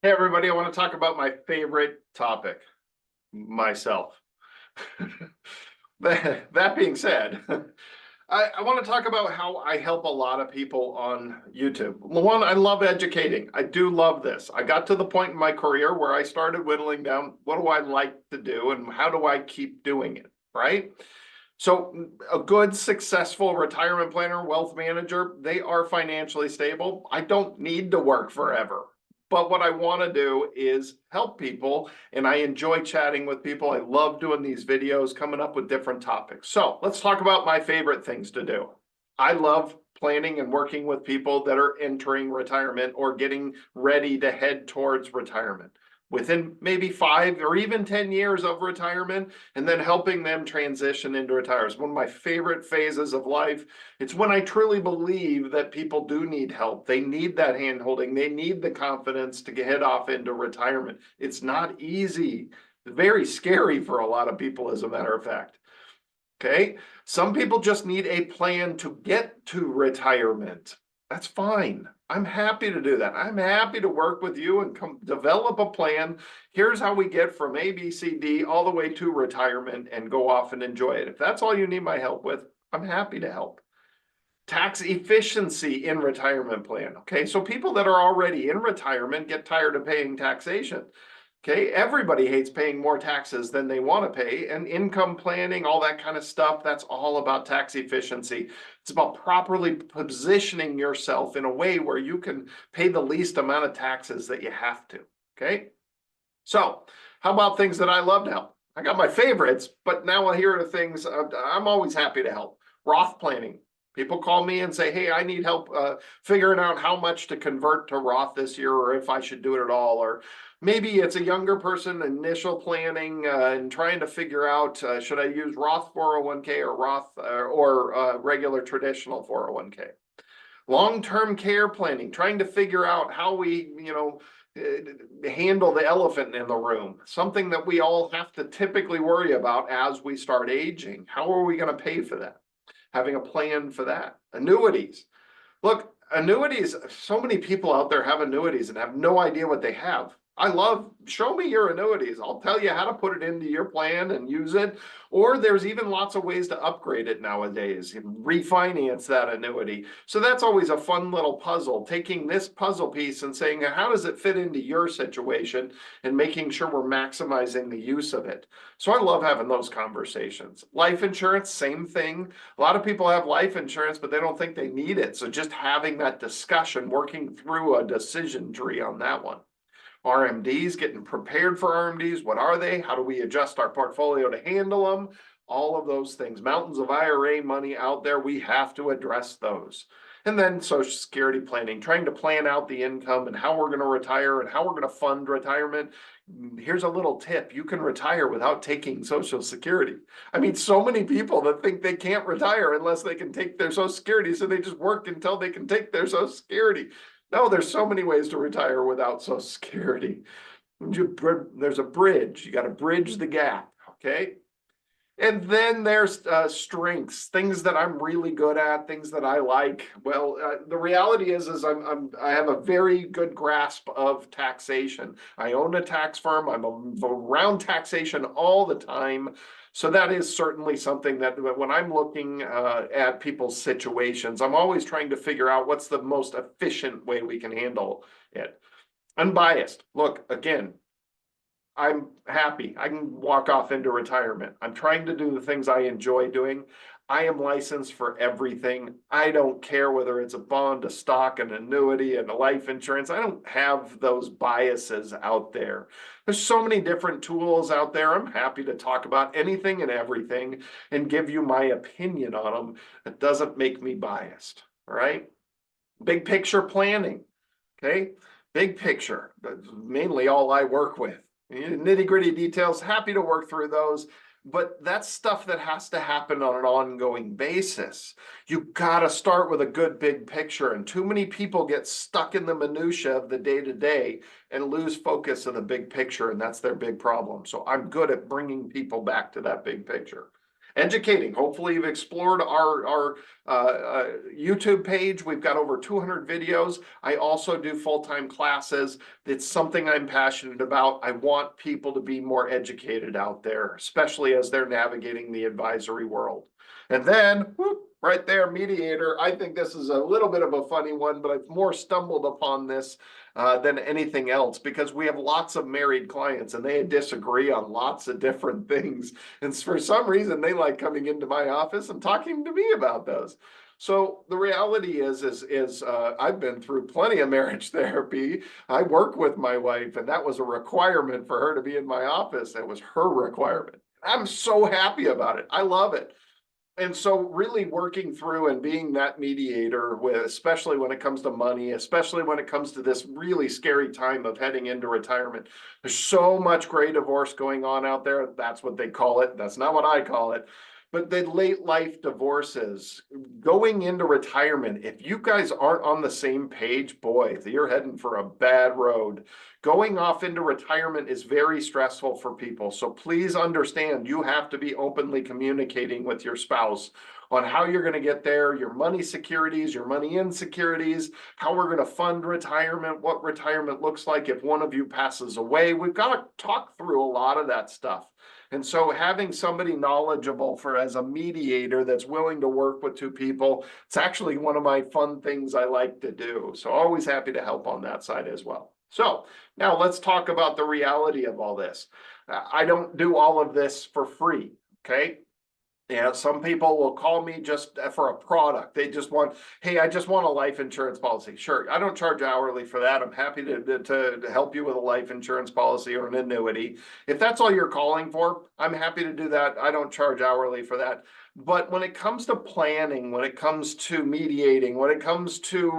Hey everybody, I want to talk about my favorite topic, myself. That being said, I want to talk about how I help a lot of people on YouTube. One, I love educating. I do love this. I got to the point in my career where I started whittling down what do I like to do and how do I keep doing it, right? So a good, successful retirement planner, wealth manager, they are financially stable. I don't need to work forever. But what I want to do is help people, and I enjoy chatting with people. I love doing these videos, coming up with different topics. So let's talk about my favorite things to do. I love planning and working with people that are entering retirement or getting ready to head towards retirement within maybe 5 or even 10 years of retirement, and then helping them transition into retirement. It's one of my favorite phases of life. It's when I truly believe that people do need help. They need that hand holding. They need the confidence to head off into retirement. It's not easy. It's very scary for a lot of people, as a matter of fact. Okay. Some people just need a plan to get to retirement. That's fine. I'm happy to do that. I'm happy to work with you and come develop a plan. Here's how we get from A, B, C, D all the way to retirement and go off and enjoy it. If that's all you need my help with, I'm happy to help. Tax efficiency in retirement plan. Okay. So people that are already in retirement get tired of paying taxation. Okay, everybody hates paying more taxes than they want to pay, and income planning, all that kind of stuff, that's all about tax efficiency. It's about properly positioning yourself in a way where you can pay the least amount of taxes that you have to. Okay, so how about things that I love to help? I got my favorites, but now here are the things I'm always happy to help. Roth planning. People call me and say, hey, I need help figuring out how much to convert to Roth this year, or if I should do it at all. Or maybe it's a younger person, initial planning and trying to figure out, should I use Roth 401k or Roth or regular traditional 401k? Long-term care planning, trying to figure out how we, handle the elephant in the room, something that we all have to typically worry about as we start aging. How are we going to pay for that? Having a plan for that. Annuities. Look, annuities, so many people out there have annuities and have no idea what they have. I love, show me your annuities. I'll tell you how to put it into your plan and use it. Or there's even lots of ways to upgrade it nowadays, refinance that annuity. So that's always a fun little puzzle, taking this puzzle piece and saying, how does it fit into your situation, and making sure we're maximizing the use of it. So I love having those conversations. Life insurance, same thing. A lot of people have life insurance, but they don't think they need it. So just having that discussion, working through a decision tree on that one. RMDs, getting prepared for RMDs. What are they? How do we adjust our portfolio to handle them? All of those things. Mountains of IRA money out there. We have to address those. And then Social Security planning, trying to plan out the income and how we're going to retire and how we're going to fund retirement. Here's a little tip. You can retire without taking Social Security. I mean, so many people that think they can't retire unless they can take their Social Security, so they just work until they can take their Social Security. No, there's so many ways to retire without Social Security. There's a bridge. You got to bridge the gap, okay? And then there's strengths, things that I'm really good at, things that I like. Well, the reality is I have a very good grasp of taxation. I own a tax firm. I'm around taxation all the time. So that is certainly something that when I'm looking at people's situations, I'm always trying to figure out what's the most efficient way we can handle it. Unbiased. Look, again, I'm happy. I can walk off into retirement. I'm trying to do the things I enjoy doing. I am licensed for everything. I don't care whether it's a bond, a stock, an annuity, and a life insurance. I don't have those biases out there. There's so many different tools out there. I'm happy to talk about anything and everything and give you my opinion on them. It doesn't make me biased. All right. Big picture planning. Okay. Big picture. That's mainly all I work with. Nitty gritty details, happy to work through those, but that's stuff that has to happen on an ongoing basis. You got to start with a good big picture, and too many people get stuck in the minutia of the day to day and lose focus of the big picture, and that's their big problem. So I'm good at bringing people back to that big picture. educating. Hopefully you've explored our YouTube page. We've got over 200 videos. I also do full-time classes. It's something I'm passionate about. I want people to be more educated out there, especially as they're navigating the advisory world. And then, whoop, right there, mediator. I think this is a little bit of a funny one, but I've more stumbled upon this than anything else, because we have lots of married clients and they disagree on lots of different things. And for some reason, they like coming into my office and talking to me about those. So the reality is I've been through plenty of marriage therapy. I work with my wife, and that was a requirement for her to be in my office. That was her requirement. I'm so happy about it. I love it. And so really working through and being that mediator with, especially when it comes to money, especially when it comes to this really scary time of heading into retirement. There's so much gray divorce going on out there. That's what they call it. That's not what I call it. But the late life divorces, going into retirement, if you guys aren't on the same page, boy, you're heading for a bad road. Going off into retirement is very stressful for people. So please understand, you have to be openly communicating with your spouse on how you're going to get there, your money securities, your money insecurities, how we're going to fund retirement, what retirement looks like if one of you passes away. We've got to talk through a lot of that stuff. And so having somebody knowledgeable for as a mediator that's willing to work with two people, it's actually one of my fun things I like to do. So always happy to help on that side as well. So now let's talk about the reality of all this. I don't do all of this for free, okay? Yeah, some people will call me just for a product. They just want, hey, I just want a life insurance policy. Sure, I don't charge hourly for that. I'm happy to help you with a life insurance policy or an annuity. If that's all you're calling for, I'm happy to do that. I don't charge hourly for that. But when it comes to planning, when it comes to mediating, when it comes to,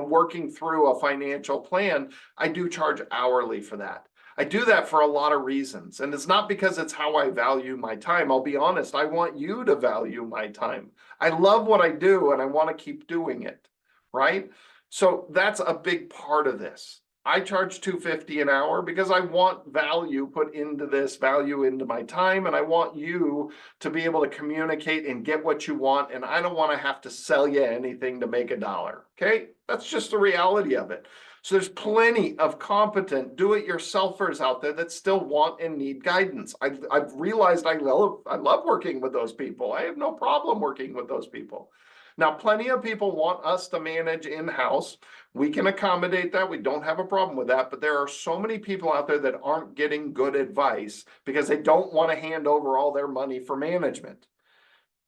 working through a financial plan, I do charge hourly for that. I do that for a lot of reasons. And it's not because it's how I value my time. I'll be honest, I want you to value my time. I love what I do and I want to keep doing it, right? So that's a big part of this. I charge $250 an hour because I want value put into this, value into my time, and I want you to be able to communicate and get what you want, and I don't want to have to sell you anything to make a dollar, okay? That's just the reality of it. So there's plenty of competent do-it-yourselfers out there that still want and need guidance. I've realized I love working with those people. I have no problem working with those people. Now, plenty of people want us to manage in-house. We can accommodate that. We don't have a problem with that. But there are so many people out there that aren't getting good advice because they don't want to hand over all their money for management.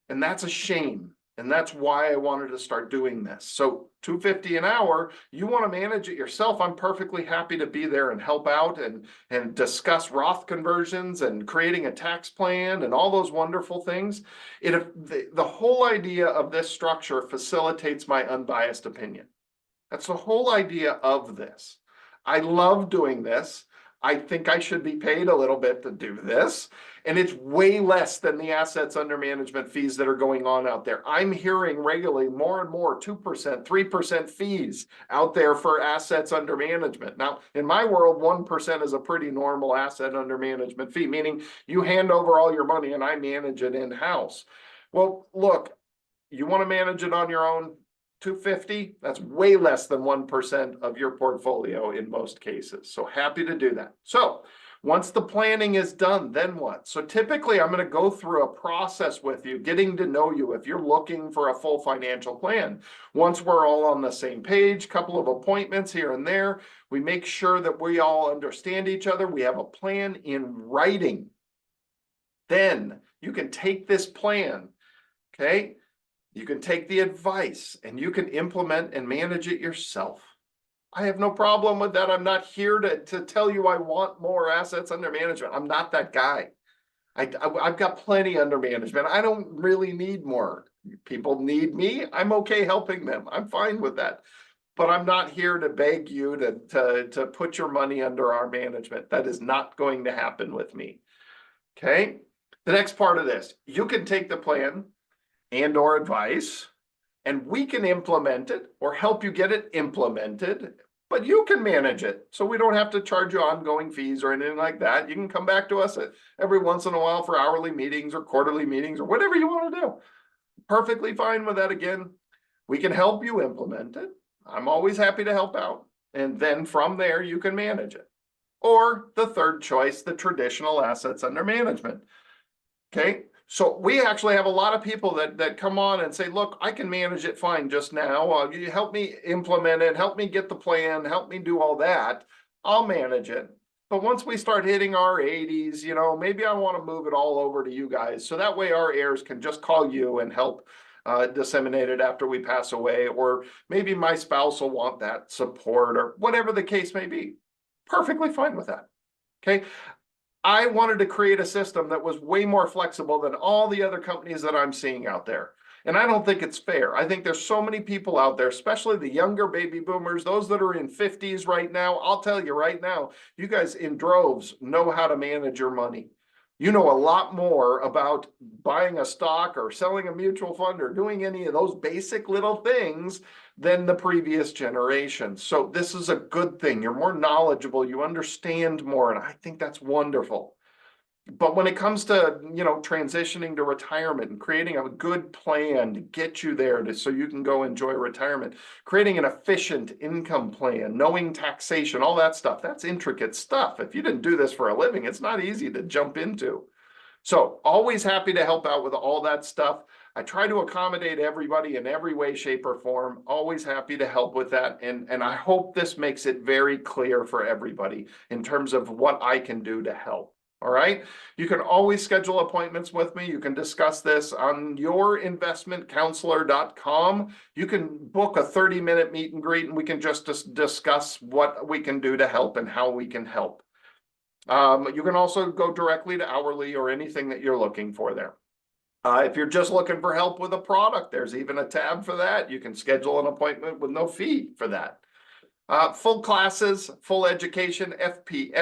And that's a shame. And that's why I wanted to start doing this. So $250 an hour, you want to manage it yourself. I'm perfectly happy to be there and help out and discuss Roth conversions and creating a tax plan and all those wonderful things. The whole idea of this structure facilitates my unbiased opinion. That's the whole idea of this. I love doing this. I think I should be paid a little bit to do this. And it's way less than the assets under management fees that are going on out there. I'm hearing regularly more and more 2%, 3% fees out there for assets under management. Now, in my world, 1% is a pretty normal asset under management fee, meaning you hand over all your money and I manage it in-house. Well, look, you want to manage it on your own? $250, that's way less than 1% of your portfolio in most cases. So happy to do that. So once the planning is done, then what? So typically I'm going to go through a process with you, getting to know you if you're looking for a full financial plan. Once we're all on the same page, couple of appointments here and there, we make sure that we all understand each other. We have a plan in writing. Then you can take this plan, okay? You can take the advice and you can implement and manage it yourself. I have no problem with that. I'm not here to tell you I want more assets under management. I'm not that guy. I've got plenty under management. I don't really need more. People need me. I'm okay helping them. I'm fine with that. But I'm not here to beg you to put your money under our management. That is not going to happen with me. Okay? The next part of this, you can take the plan and or advice, and we can implement it or help you get it implemented but you can manage it. So we don't have to charge you ongoing fees or anything like that. You can come back to us every once in a while for hourly meetings or quarterly meetings or whatever you want to do. Perfectly fine with that. Again, we can help you implement it. I'm always happy to help out. And then from there, you can manage it. Or the third choice, the traditional assets under management. Okay. So we actually have a lot of people that come on and say, look, I can manage it fine just now. You help me implement it, help me get the plan, help me do all that. I'll manage it. But once we start hitting our 80s, maybe I want to move it all over to you guys. So that way our heirs can just call you and help disseminate it after we pass away. Or maybe my spouse will want that support or whatever the case may be. Perfectly fine with that. Okay. I wanted to create a system that was way more flexible than all the other companies that I'm seeing out there. And I don't think it's fair. I think there's so many people out there, especially the younger baby boomers, those that are in 50s right now. I'll tell you right now, you guys in droves know how to manage your money. You know a lot more about buying a stock or selling a mutual fund or doing any of those basic little things than the previous generation. So this is a good thing. You're more knowledgeable, you understand more, and I think that's wonderful. But when it comes to, transitioning to retirement and creating a good plan to get you there so you can go enjoy retirement, creating an efficient income plan, knowing taxation, all that stuff, that's intricate stuff. If you didn't do this for a living, it's not easy to jump into. So always happy to help out with all that stuff. I try to accommodate everybody in every way, shape, or form. Always happy to help with that. And I hope this makes it very clear for everybody in terms of what I can do to help. All right. You can always schedule appointments with me. You can discuss this on yourinvestmentcounselor.com. You can book a 30-minute meet and greet, and we can just discuss what we can do to help and how we can help. You can also go directly to hourly or anything that you're looking for there. If you're just looking for help with a product, there's even a tab for that. You can schedule an appointment with no fee for that. Full classes, full education, fpfeaz.org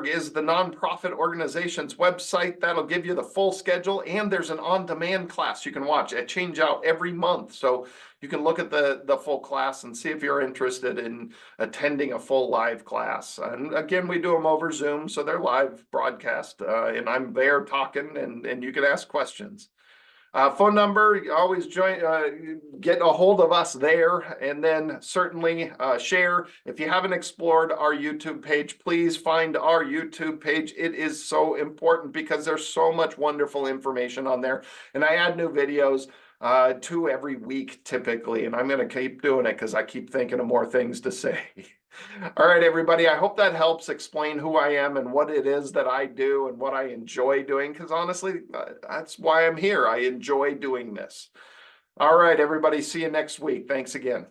is the nonprofit organization's website. That'll give you the full schedule, and there's an on-demand class you can watch. It change out every month, so you can look at the full class and see if you're interested in attending a full live class. And again, we do them over Zoom, so they're live broadcast, and I'm there talking, and you can ask questions. Phone number, always get a hold of us there, and then certainly share. If you haven't explored our YouTube page, please find our YouTube page. It is so important because there's so much wonderful information on there, and I add new videos 2 every week typically, and I'm going to keep doing it because I keep thinking of more things to say. All right, everybody, I hope that helps explain who I am and what it is that I do and what I enjoy doing, because honestly, that's why I'm here. I enjoy doing this. All right, everybody, see you next week. Thanks again.